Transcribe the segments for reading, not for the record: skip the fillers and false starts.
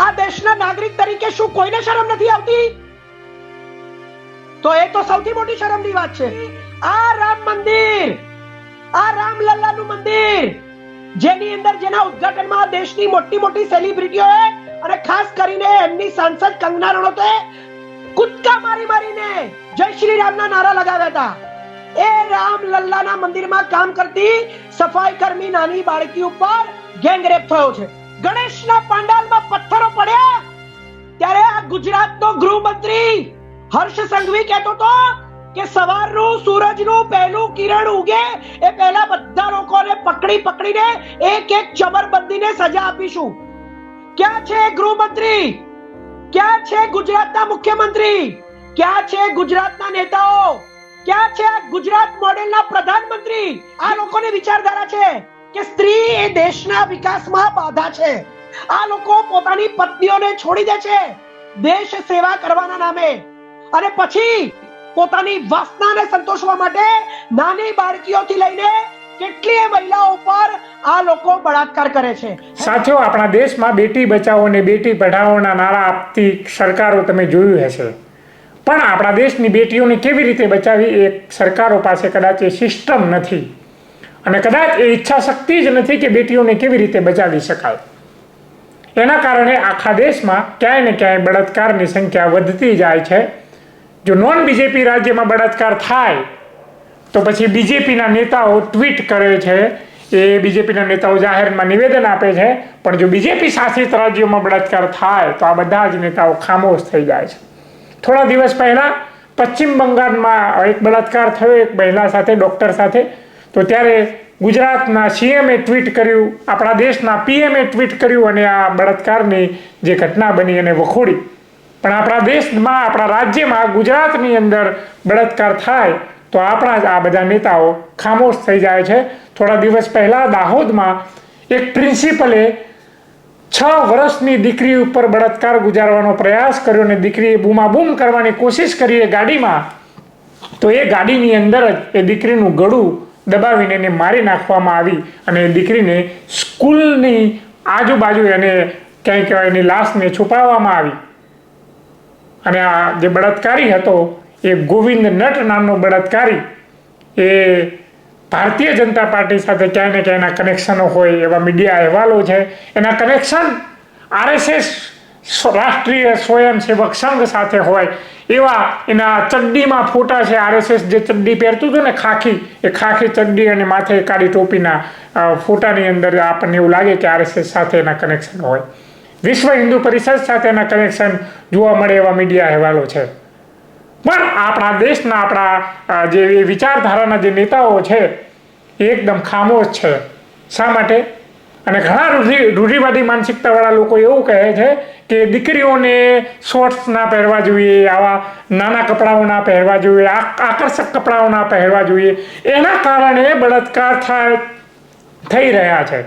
આ દેશના નાગરિક તરીકે શું કોઈને શરમ નથી આવતી? તો એ તો સૌથી મોટી શરમની વાત છે. આ રામ મંદિર, આ રામલલ્લાનું મંદિર, જેની અંદર જેના ઉદ્ઘાટનમાં દેશની મોટી મોટી સેલિબ્રિટીઓએ અને ખાસ કરીને એમની સાંસદ કંગના રનૌતે કૂદકા મારી મારીને જય શ્રી રામના નારા લગાવ્યા હતા. એ રામલલ્લાના મંદિરમાં કામ કરતી સફાઈ કર્મી નાની બાળકી ઉપર ગેંગરેપ થયો છે. ગણેશના પાંડાલમાં પથ્થરો પડ્યા ત્યારે આ ગુજરાતનો ગૃહમંત્રી હર્ષ સંઘવી કહેતો હતો કે સવારનું સૂરજનું પહેલું કિરણ ઉગે એ પહેલા બધા લોકોને પકડીને એક એક ચમરબંધીને સજા આપીશું. ક્યાં છે ગૃહમંત્રી? ક્યાં છે ગુજરાતના મુખ્યમંત્રી? ક્યાં છે ગુજરાતના નેતાઓ? ક્યાં છે ગુજરાત મોડેલના પ્રધાનમંત્રી? આ લોકોની વિચારધારા છે કે સ્ત્રી એ દેશના વિકાસમાં બાધા છે. આ લોકો પોતાની પત્નીઓને છોડી દે છે દેશ સેવા કરવાના નામે, અને પછી પોતાની વાસનાને સંતોષવા માટે નાની બાળકીઓથી લઈને કેટલીય મહિલાઓ પર આ લોકો બળાત્કાર કરે છે. સાથીઓ, આપણા દેશમાં બેટી બચાવો અને બેટી પઢાઓના નારા આપતી સરકારો તમે જોયું હશે, પણ આપણા દેશની બેટીઓને કેવી રીતે બચાવી એ સરકારો પાસે કદાચ એ સિસ્ટમ નથી, અને કદાચ એ ઈચ્છા શક્તિ જ નથી કે બેટીઓને કેવી રીતે બચાવી શકાય. એના કારણે આખા દેશમાં ક્યાંય ને ક્યાંય બળાત્કારની સંખ્યા વધતી જાય છે. જો નોન બીજેપી રાજ્યમાં બળાત્કાર થાય તો પછી બીજેપીના નેતાઓ ટ્વીટ કરે છે, એ બીજેપીના નેતાઓ જાહેરમાં નિવેદન આપે છે, પણ જો બીજેપી શાસિત રાજ્યોમાં બળાત્કાર થાય તો આ બધા જ નેતાઓ ખામોશ થઈ જાય છે. થોડા દિવસ પહેલા પશ્ચિમ બંગાળમાં એક બળાત્કાર થયો એક મહિલા સાથે, ડૉક્ટર સાથે. તો ત્યારે ગુજરાતના સીએમએ ટ્વીટ કર્યું, આપણા દેશના પીએમએ ટ્વીટ કર્યું અને આ બળાત્કારની જે ઘટના બની એને વખોડી. પણ આપણા દેશમાં, આપણા રાજ્યમાં, ગુજરાતની અંદર બળાત્કાર થાય તો આપણા જ આ બધા નેતાઓ ખામોશ થઈ જાય છે. થોડા દિવસ પહેલાં દાહોદમાં એક પ્રિન્સિપલે 6 વર્ષની દીકરી ઉપર બળાત્કાર ગુજારવાનો પ્રયાસ કર્યો અને દીકરીએ બૂમાબૂમ કરવાની કોશિશ કરી એ ગાડીમાં, તો એ ગાડીની અંદર જ એ દીકરીનું ગળું દબાવીને એને મારી નાખવામાં આવી અને એ દીકરીને સ્કૂલની આજુબાજુ એને ક્યાંય કહેવાય એની લાશને છુપાવવામાં આવી. અને આ જે બળાત્કારી હતો એ ગોવિંદ નટ નામનો બળાત્કારી, એ ભારતીય જનતા પાર્ટી સાથે ક્યાંય ને ક્યાંયના કનેક્શનો હોય એવા મીડિયા અહેવાલો છે. એના કનેક્શન આરએસએસ રાષ્ટ્રીય સ્વયંસેવક સંઘ સાથે હોય એવા એના ચડ્ડીમાં ફોટા છે. આરએસએસ જે ચડ્ડી પહેરતું હતું ને, ખાખી, એ ખાખી ચડ્ડી અને માથે કાળી ટોપીના ફોટાની અંદર આપણને એવું લાગે કે આરએસએસ સાથે એના કનેક્શન હોય. વિશ્વ હિન્દુ પરિષદ સાથેના કનેક્શન જોવા મળે એવા મીડિયા અહેવાલો છે. પણ આપણા દેશના, આપણા જે વિચારધારાના જે નેતાઓ છે એ એકદમ ખામોશ છે. શા માટે? અને ઘણા રૂઢિવાદી માનસિકતાવાળા લોકો એવું કહે છે કે દીકરીઓને શોર્ટ્સ ના પહેરવા જોઈએ, આવા નાના કપડાઓ ના પહેરવા જોઈએ, આકર્ષક કપડાઓ ના પહેરવા જોઈએ, એના કારણે બળાત્કાર થઈ રહ્યા છે.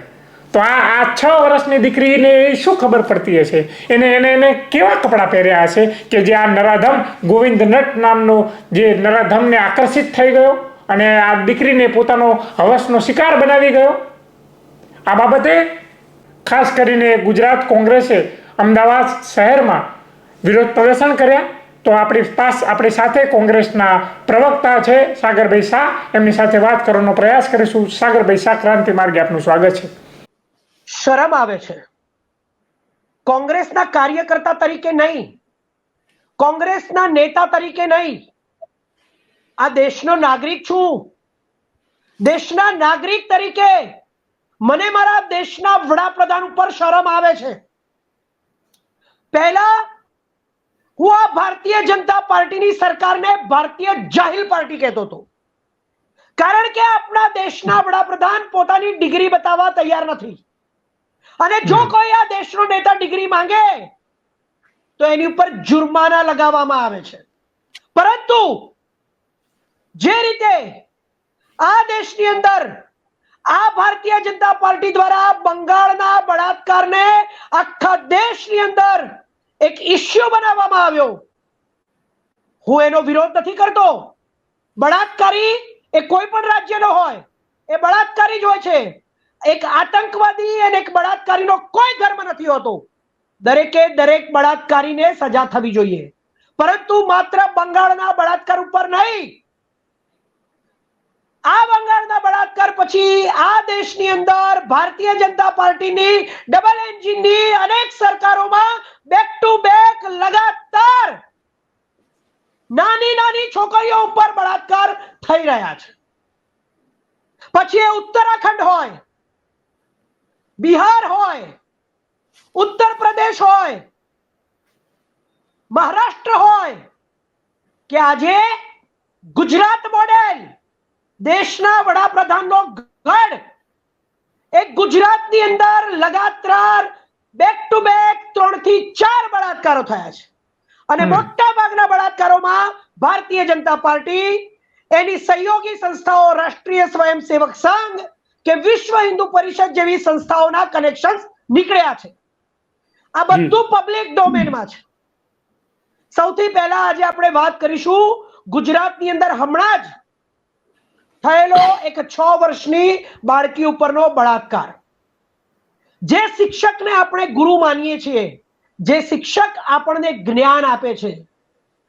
તો આ 6 વર્ષની દીકરીને શું ખબર પડતી હશે? એને કેવા કપડાં પહેર્યા હશે કે જે આ નરાધમ ગોવિંદ નટ નામનો જે નરાધમને આકર્ષિત થઈ ગયો અને આ દીકરીને પોતાનો હવસનો શિકાર બનાવી ગયો. આ બાબતે ખાસ કરીને ગુજરાત કોંગ્રેસે અમદાવાદ શહેરમાં વિરોધ પ્રદર્શન કર્યા. તો આપણી સાથે કોંગ્રેસના પ્રવક્તા છે સાગરભાઈ શાહ, એમની સાથે વાત કરવાનો પ્રયાસ કરીશું. સાગરભાઈ શાહ, ક્રાંતિ માર્ગે આપનું સ્વાગત છે. શરમ આવે છે. કોંગ્રેસના કાર્યકર્તા તરીકે નહીં, કોંગ્રેસના નેતા તરીકે નહીં, આ દેશનો નાગરિક છું. દેશના નાગરિક તરીકે મને મારા દેશના વડાપ્રધાન ઉપર શરમ આવે છે. પહેલા હું આ ભારતીય જનતા પાર્ટીની સરકારને ભારતીય જાહિલ પાર્ટી કહેતો હતો, કારણ કે આપણા દેશના વડાપ્રધાન પોતાની ડિગ્રી બતાવવા તૈયાર નથી. અને જો કોઈ આ દેશનો નેતા ડિગ્રી માંગે તો એની ઉપર જુર્માના લગાવવામાં આવે છે. પરંતુ જે રીતે આ દેશની અંદર આ ભારતીય જનતા પાર્ટી દ્વારા બંગાળના બળાત્કારને આખા દેશની અંદર એક ઇશ્યુ બનાવવામાં આવ્યો, હું એનો વિરોધ નથી કરતો. બળાત્કારી એ કોઈ પણ રાજ્યનો હોય, એ બળાત્કારી જ હોય છે. એક આતંકવાદી અને એક બળાત્કારીનો કોઈ ધર્મ નથી હોતો. દરેકે દરેક બળાત્કારીને સજા થવી જોઈએ, પરંતુ માત્ર બંગાળના બળાત્કાર ઉપર નહીં. આ બંગાળના બળાત્કાર પછી આ દેશની અંદર ભારતીય જનતા પાર્ટીની ડબલ એન્જિનની અનેક સરકારોમાં બેક ટુ બેક લગાતાર નાની નાની છોકરીઓ ઉપર બળાત્કાર થઈ રહ્યા છે. પછી એ ઉત્તરાખંડ હોય, બિહાર હોય, ઉત્તર પ્રદેશ હોય, મહારાષ્ટ્ર હોય કે આજે ગુજરાત મોડેલ દેશના વડાપ્રધાનનો ગઢ, એક ગુજરાતની અંદર લગાતાર બેક ટુ બેક 3 થી 4 બળાત્કારો થયા છે. અને મોટા ભાગના બળાત્કારોમાં ભારતીય જનતા પાર્ટી, એની સહયોગી સંસ્થાઓ, રાષ્ટ્રીય સ્વયંસેવક સંઘ કે વિશ્વ હિન્દુ પરિષદ જેવી સંસ્થાઓના કનેક્શન્સ નીકળ્યા છે. આ બધું પબ્લિક ડોમેનમાં છે. સૌથી પહેલા આજે આપણે વાત કરીશું ગુજરાતની અંદર હમણાં જ થયેલો એક 6 વર્ષની બાળકી ઉપરનો બળાત્કાર. જે શિક્ષકને આપણે ગુરુ માનીએ છીએ, જે શિક્ષક આપણને જ્ઞાન આપે છે,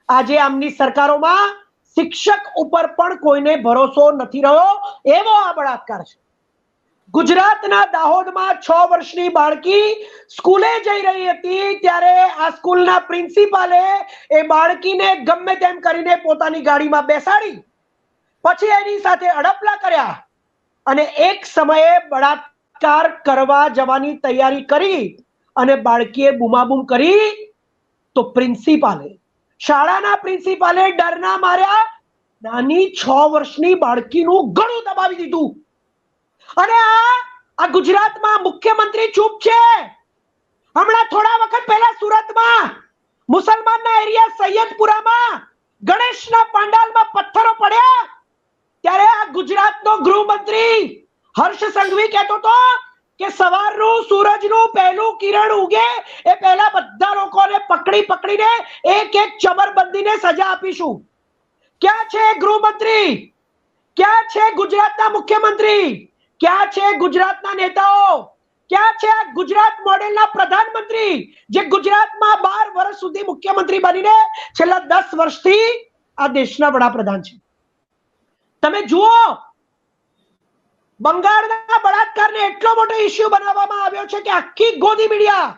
આજે આમની સરકારોમાં શિક્ષક ઉપર પણ કોઈને ભરોસો નથી રહ્યો, એવો આ બળાત્કાર છે. ગુજરાતના દાહોદમાં 6 વર્ષની બાળકી સ્કૂલે જઈ રહી હતી ત્યારે આ સ્કૂલના પ્રિન્સિપાલે એ બાળકીને ગમે તેમ કરીને પોતાની ગાડીમાં બેસાડી, પછી એની સાથે અડપલા કર્યા અને એક સમયે બળાત્કાર કરવા જવાની તૈયારી કરી અને બાળકીએ બૂમાબૂમ કરી તો પ્રિન્સિપાલે, શાળાના પ્રિન્સિપાલે ડરના માર્યા નાની 6 વર્ષની બાળકીનું ગળું દબાવી દીધું. અને આ ગુજરાતમાં મુખ્યમંત્રી ચૂપ છે. હમણાં થોડા વખત પહેલા સુરતમાં મુસલમાનના એરિયા સૈયદપુરામાં ગણેશના પંડાલમાં પથ્થરો પડ્યા ત્યારે આ ગુજરાતનો ગૃહમંત્રી હર્ષ સંઘવી કહેતો હતો કે સવારનું સૂરજનું પહેલું કિરણ ઉગે એ પહેલા બધા લોકોને પકડીને એક એક ચમરબંધીને સજા આપીશું. ક્યાં છે ગૃહમંત્રી? ક્યાં છે ગુજરાતના મુખ્યમંત્રી? ક્યાં છે ગુજરાતના નેતાઓ? ક્યાં છે આ ગુજરાત મોડેલના પ્રધાનમંત્રી જે ગુજરાતમાં 12 વર્ષ સુધી મુખ્યમંત્રી બનીને છેલ્લા 10 વર્ષથી આ દેશના વડાપ્રધાન છે? તમે જુઓ, બંગાળના બળાત્કારને એટલો મોટો ઇશ્યુ બનાવવામાં આવ્યો છે કે આખી ગોદી મીડિયા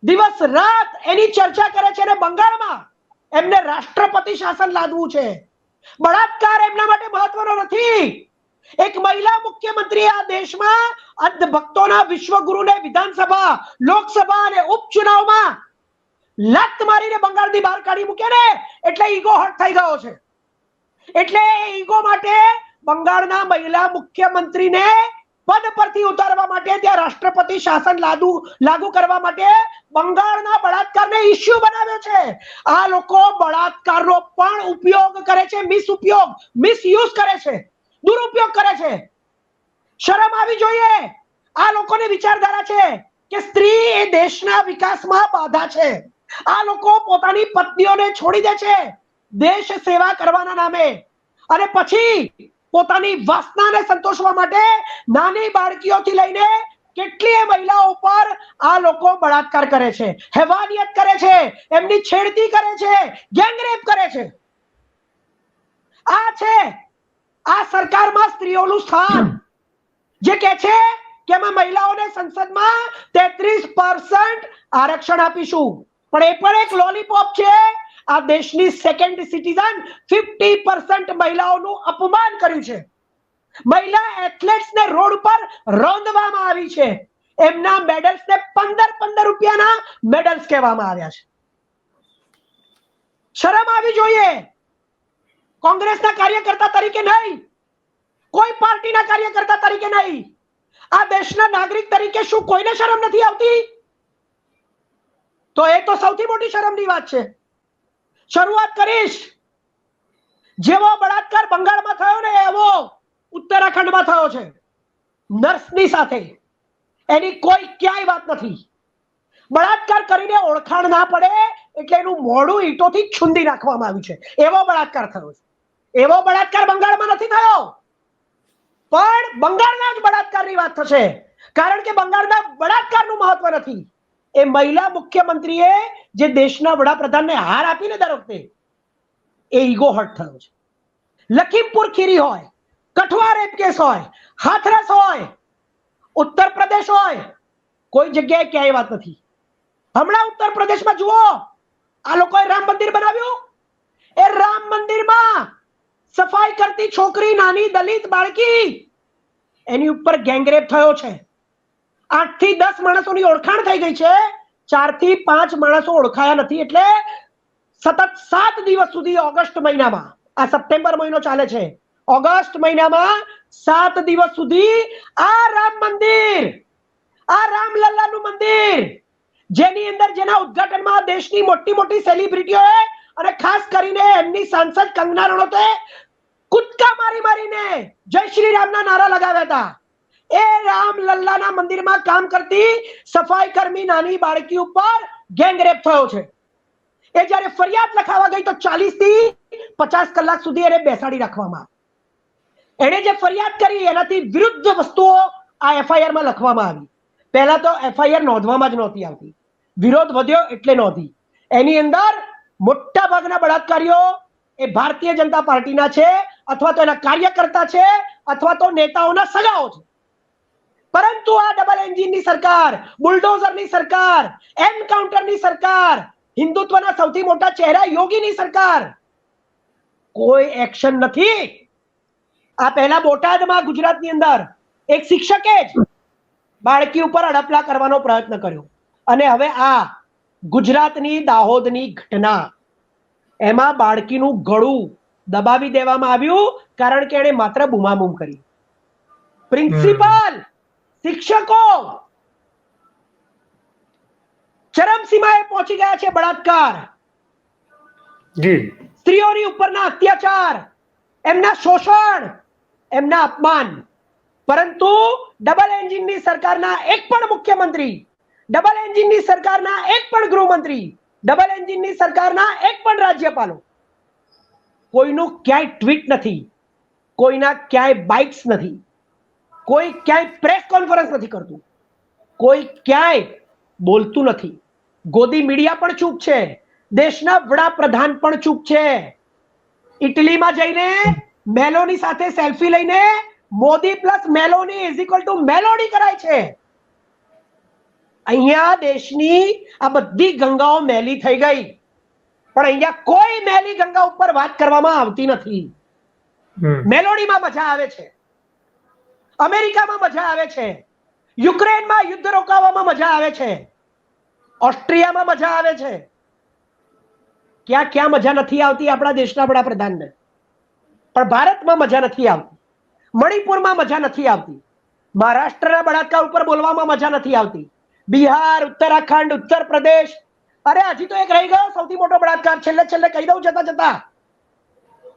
દિવસ રાત એની ચર્ચા કરે છે. અને બંગાળમાં એમને રાષ્ટ્રપતિ શાસન લાદવું છે. બળાત્કાર એમના માટે મહત્વનો નથી. એક મહિલા મુખ્યમંત્રી આ દેશમાં અંધભક્તોના વિશ્વગુરુને વિધાનસભા, લોકસભા અને ઉપચુનાવમાં લાત મારીને બંગાળની બહાર કાઢી મૂકે ને એટલે ઈગો હર્ટ થઈ ગયો છે. એટલે ઈગો માટે બંગાળના મહિલા મુખ્યમંત્રીને પદ પરથી ઉતારવા માટે, ત્યાં રાષ્ટ્રપતિ શાસન લાગુ કરવા માટે બંગાળના બળાત્કારને ઇશ્યુ બનાવ્યો છે. આ લોકો બળાત્કારનો પણ ઉપયોગ કરે છે, મિસયુઝ કરે છે, દુરુપયોગ કરે છે. શરમ આવી જોઈએ. આ લોકોની વિચારધારા છે કે સ્ત્રી એ દેશના વિકાસમાં બાધા છે. આ લોકો પોતાની પત્નીઓને છોડી દે છે દેશ સેવા કરવાના નામે, અને પછી પોતાની વાસનાને સંતોષવા માટે નાની બાળકીઓથી લઈને કેટલીય મહિલાઓ પર આ લોકો બળાત્કાર કરે છે, હેવાનિયત કરે છે, એમની છેડતી કરે છે, ગેંગરેપ કરે છે. આ છે આ સરકારમાં સ્ત્રીઓનું સ્થાન, જે કહે છે કે અમે મહિલાઓને સંસદમાં 33% આરક્ષણ આપીશું. પણ એ પણ એક લોલીપોપ છે. આ દેશની સેકન્ડ સિટીઝન 50% મહિલાઓનું અપમાન કર્યું છે. મહિલા એથ્લેટ્સને રોડ પર રોંદવામાં આવી છે. એમના મેડલ્સને 15 રૂપિયાના મેડલ્સ કહેવામાં આવ્યા છે. શરમ આવી જોઈએ. કોંગ્રેસના કાર્યકર્તા તરીકે નહીં, કોઈ પાર્ટીના કાર્યકર્તા તરીકે નહીં, આ દેશના નાગરિક તરીકે શું કોઈને શરમ નથી આવતી? તો એ તો સૌથી મોટી શરમની વાત છે. શરૂઆત કરીશ, જેવો બળાત્કાર બંગાળમાં થયો ને એવો ઉત્તરાખંડમાં થયો છે નર્સની સાથે. એની કોઈ ક્યાંય વાત નથી. બળાત્કાર કરીને ઓળખાણ ના પડે એટલે એનું મોઢું ઈંટોથી છૂંદી નાખવામાં આવ્યું છે. એવો બળાત્કાર થયો છે. એવો બળાત્કાર બંગાળમાં નથી થયો, પણ બંગાળના જ બળાત્કારની વાત થશે, કારણ કે બંગાળના બળાત્કારનું મહત્વ નથી. એ મહિલા મુખ્યમંત્રીએ જે દેશના વડાપ્રધાનને હાર આપીને દર વખતે એ ઈગો હર્ટ થયો છે. લખીમપુર ખીરી હોય, કઠવા રેપ કેસ હોય, હાથરસ હોય, ઉત્તર પ્રદેશ હોય, કોઈ જગ્યાએ ક્યાંય વાત નથી. હમણાં ઉત્તર પ્રદેશમાં જુઓ, આ લોકોએ રામ મંદિર બનાવ્યું. એ રામ મંદિરમાં સફાઈ કરતી છોકરી, નાની દલિત બાળકી, એની ઉપર ગેંગરેપ થયો છે. 8 થી 10 માણસોની ઓળખાણ થઈ ગઈ છે, 4 થી 5 માણસો ઓળખાયા નથી. એટલે સતત 7 દિવસ સુધી ઓગસ્ટ મહિનામાં, આ સપ્ટેમ્બર મહિનો ચાલે છે, ઓગસ્ટ મહિનામાં 7 દિવસ સુધી આ રામ મંદિર, આ રામલલ્લાનું મંદિર, જેની અંદર જેના ઉદ્ઘાટનમાં દેશની મોટી મોટી સેલિબ્રિટીઓએ અને ખાસ કરીને એમની સાંસદ કંગના રનૌતે કૂદકા મારી મારીને જય શ્રી રામના નારા લગાવ્યા હતા. એ રામલલ્લાના મંદિરમાં કામ કરતી સફાઈ કર્મી નાની બાળકી ઉપર ગેંગરેપ થયો છે. એ જ્યારે ફરિયાદ લખાવા ગઈ તો 40 થી 50 કલાક સુધી એને બેસાડી રાખવામાં. એને જે ફરિયાદ કરી એનાથી વિરુદ્ધ વસ્તુઓ આ એફઆઈઆર માં લખવામાં આવી. પહેલા તો એફઆઈઆર નોંધવામાં જ નહોતી આવતી, વિરોધ વધ્યો એટલે નોંધી. એની અંદર મોટા ભાગના બળાત્કારીઓ એ ભારતીય જનતા પાર્ટીના છે, અથવા તો એના કાર્યકર્તા છે, અથવા તો નેતાઓના સગાઓ છે. પરંતુ આ ડબલ એન્જિનની સરકાર, બુલડોઝરની સરકાર, એન્કાઉન્ટરની સરકાર, હિન્દુત્વના સૌથી મોટા ચહેરા યોગીની સરકાર, કોઈ એક્શન નથી. આ પહેલા બોટાદમાં ગુજરાતની અંદર એક શિક્ષકે જ બાળકી ઉપર અડપલા કરવાનો પ્રયત્ન કર્યો, અને હવે આ ગુજરાતની દાહોદની ઘટના, એમાં બાળકીનું ગળું દબાવી દેવામાં આવ્યું કારણ કે એણે માત્ર બૂમાબૂમ કરી. પ્રિન્સિપાલ, શિક્ષકો ચરમસીમાએ પહોંચી ગયા છે. બળાત્કાર, સ્ત્રીઓની ઉપરના અત્યાચાર, એમના શોષણ, એમના અપમાન. પરંતુ ડબલ એન્જિનની સરકારના એક પણ મુખ્યમંત્રી, ડબલ એન્જિનની સરકારના એક પણ ગૃહમંત્રી, ડબલ એન્જિનની સરકારના એક પણ રાજ્યપાલો, કોઈનું ક્યાંય ટ્વીટ નથી, કોઈના ક્યાંય બાઇટ્સ નથી, કોઈ ક્યાંય પ્રેસ કોન્ફરન્સ નથી કરતું, કોઈ ક્યાંય બોલતું નથી. ગોદી મીડિયા પણ ચૂપ છે, દેશના વડાપ્રધાન પણ ચૂપ છે. ઇટલીમાં જઈને મેલોની સાથે સેલ્ફી લઈને Modi plus Meloni is equal to melody કરાય છે. અહીંયા દેશની આ બધી ગંગાઓ મેલી થઈ ગઈ, પણ અહીંયા કોઈ મેલી ગંગા ઉપર વાત કરવામાં આવતી નથી. મેલોડીમાં મજા આવે છે, અમેરિકામાં મજા આવે છે, યુક્રેનમાં યુદ્ધ રોકાવામાં મજા આવે છે, ઓસ્ટ્રિયામાં મજા આવે છે. ક્યાં ક્યાં મજા નથી આવતી આપણા દેશના વડાપ્રધાનને, પણ ભારતમાં મજા નથી આવતી. મણિપુરમાં મજા નથી આવતી, મહારાષ્ટ્રના બળાત્કાર ઉપર બોલવામાં મજા નથી આવતી, બિહાર, ઉત્તરાખંડ, ઉત્તર પ્રદેશ, અરે હજી તો એક રહી ગયો સૌથી મોટો બળાત્કાર, છેલ્લે છેલ્લે કહી દઉં જતા જતા.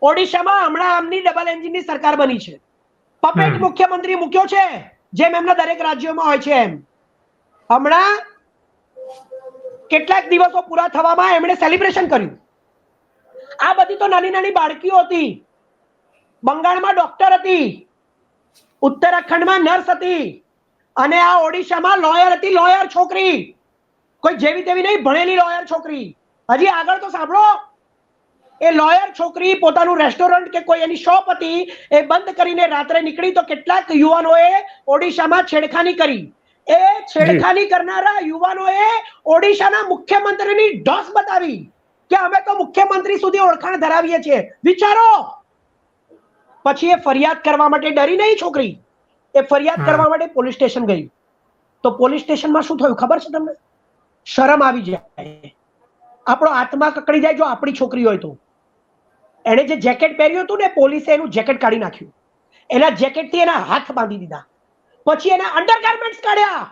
ઓડિશામાં હમણાં આમની ડબલ એન્જિનની સરકાર બની છે, પપેટ મુખ્યમંત્રી મૂક્યો છે, જેમ એમના દરેક રાજ્યોમાં હોય છે એમ. હમણાં કેટલાક દિવસો પૂરા થવામાં એમણે સેલિબ્રેશન કર્યું. આ બધી તો નાની નાની બાળકીઓ હતી. બંગાળમાં ડોક્ટર હતી, ઉત્તરાખંડમાં નર્સ હતી, અને આ ઓડિશામાં લોયર હતી. લોયર છોકરી, કોઈ જેવી તેવી નહીં, ભણેલી લોયર છોકરી. હજી આગળ તો સાંભળો, એ લોયર છોકરી પોતાનું રેસ્ટોરન્ટ કે કોઈ એની શોપ હતી એ બંધ કરીને રાત્રે નીકળી તો કેટલાક યુવાનોએ ઓડિશામાં છેડખાની કરી. એ છેડખાની કરનારા યુવાનોએ ઓડિશાના મુખ્યમંત્રીની ઢોસ બતાવી કે અમે તો મુખ્યમંત્રી સુધી ઓળખાણ ધરાવીએ છીએ. વિચારો. પછી એ ફરિયાદ કરવા માટે ડરી નહીં છોકરી, એ ફરિયાદ કરવા માટે પોલીસ સ્ટેશન ગઈ. તો પોલીસ સ્ટેશનમાં શું થયું ખબર છે તમને? શરમ આવી જાય, આપણો આત્મા કકડી જાય. જો આપણી છોકરી હોય તો એને જે જેકેટ પહેર્યું હતું ને, પોલીસે એનું જેકેટ કાઢી નાખ્યું, એના જેકેટથી એના હાથ બાંધી દીધા, પછી એના અંડરગાર્મેન્ટ્સ કાઢ્યા,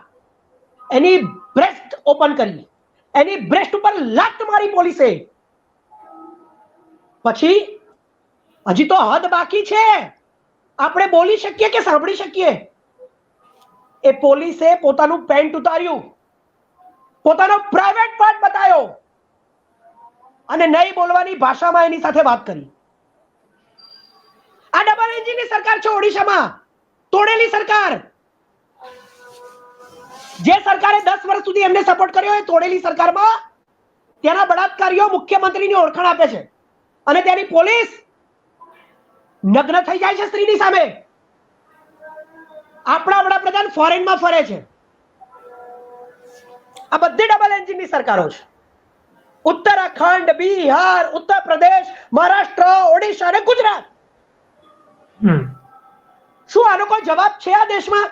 એની બ્રેસ્ટ ઓપન કરી, એની બ્રેસ્ટ ઉપર લાત મારી પોલીસે. પછી હજી તો હદ બાકી છે, આપણે બોલી શકીએ કે સાંભળી શકીએ. એ પોલીસે પોતાનું પેન્ટ ઉતાર્યું, પોતાનો પ્રાઇવેટ પાર્ટ બતાવ્યો, અને નહીં બોલવાની ભાષામાં એની સાથે વાત કરી. આ ડબલ એન્જિનની સરકાર છે ઓડિશામાં, તોડેલી સરકાર. જે સરકારે 10 વર્ષ સુધી એમને સપોર્ટ કર્યો એ તોડેલી સરકારમાં તેના બળાત્કારીઓ મુખ્યમંત્રીની ઓળખાણ આપે છે અને તેની પોલીસ નગ્ન થઈ જાય છે સ્ત્રીની સામે. આપણા વડાપ્રધાન ફોરેનમાં ફરે છે. આ બધી ડબલ એન્જિનની સરકારો છે. ઉત્તરાખંડ, બિહાર, ઉત્તર પ્રદેશ, મહારાષ્ટ્ર, ઓડિશા અને ગુજરાત. શું આનો કોઈ જવાબ છે આ દેશમાં?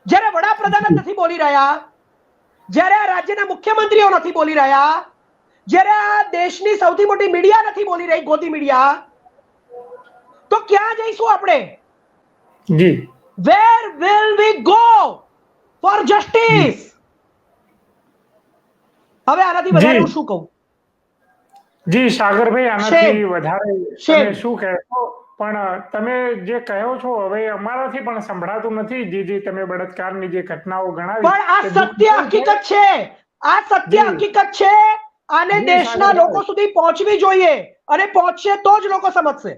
જ્યારે વડાપ્રધાન જ નથી બોલી રહ્યા, જ્યારે આ રાજ્યના મુખ્યમંત્રીઓ નથી બોલી રહ્યા, જ્યારે આ દેશની સૌથી મોટી મીડિયા નથી બોલી રહી, ગોદી મીડિયા, તો ક્યાં જઈશું આપણે? જી, where will we go for justice? હવે આનાથી વધારે હું શું કહું? જી સાગરભાઈ, આનાથી વધારે તમે શું કહેશો? પણ તમે જે કહો છો હવે અમારાથી પણ સંભળાતું નથી. જે તમે બળાત્કારની જે ઘટનાઓ ગણાવી, પણ આ સત્ય હકીકત છે. આ સત્ય હકીકત છે. આને દેશના લોકો સુધી પહોંચવી જોઈએ અને પહોંચશે તો જ લોકો સમજશે.